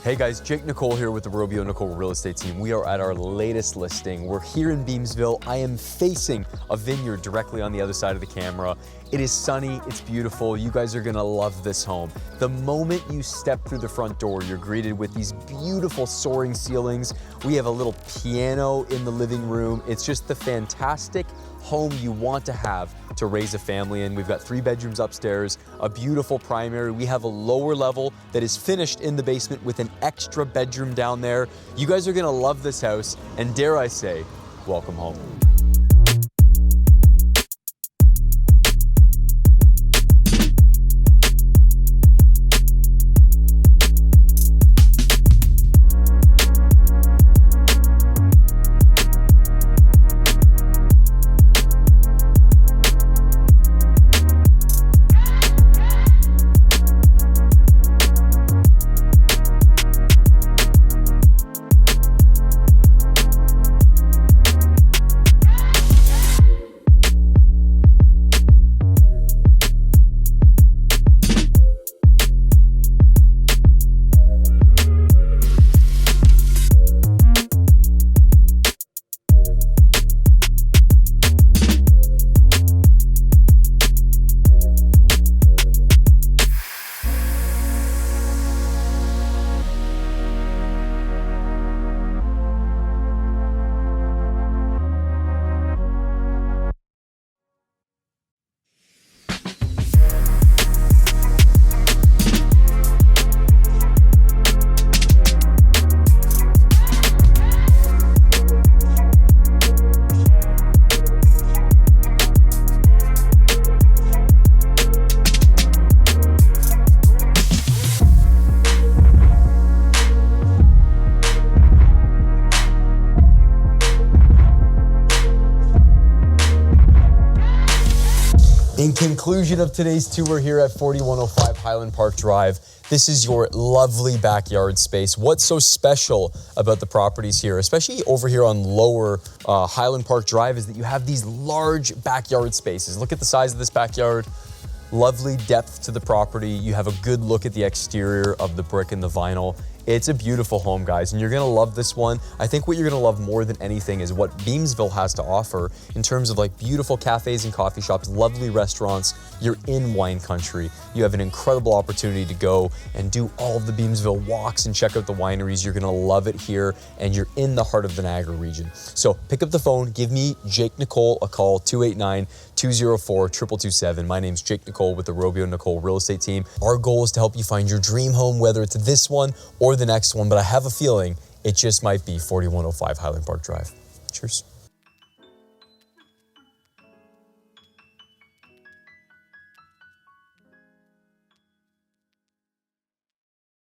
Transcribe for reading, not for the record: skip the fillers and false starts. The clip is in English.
Hey guys, Jake Nicolle here with the Nicolle real estate team. We are at our latest listing. We're here in Beamsville. I am facing a vineyard directly on the other side of the camera. It is sunny, it's beautiful. You guys are gonna love this home. The moment you step through the front door, you're greeted with these beautiful soaring ceilings. We have a little piano in the living room. It's just the fantastic home you want to have to raise a family in. We've got 3 bedrooms upstairs, a beautiful primary. We have a lower level that is finished in the basement with an extra bedroom down there. You guys are gonna love this house, and dare I say, welcome home. In conclusion of today's tour here at 4105 Highland Park Drive, this is your lovely backyard space. What's so special about the properties here, especially over here on lower Highland Park Drive, is that you have these large backyard spaces. Look at the size of this backyard. Lovely depth to the property. You have a good look at the exterior of the brick and the vinyl. It's a beautiful home, guys, and you're gonna love this one. I think what you're gonna love more than anything is what Beamsville has to offer in terms of like beautiful cafes and coffee shops, lovely restaurants. You're in wine country. You have an incredible opportunity to go and do all of the Beamsville walks and check out the wineries. You're gonna love it here, and you're in the heart of the Niagara region. So pick up the phone, give me Jake Nicolle a call, 289-204-2227. My name's Jake Nicolle with the Nicolle real estate team. Our goal is to help you find your dream home, whether it's this one or the next one, but I have a feeling it just might be 4105 Highland Park Drive. Cheers.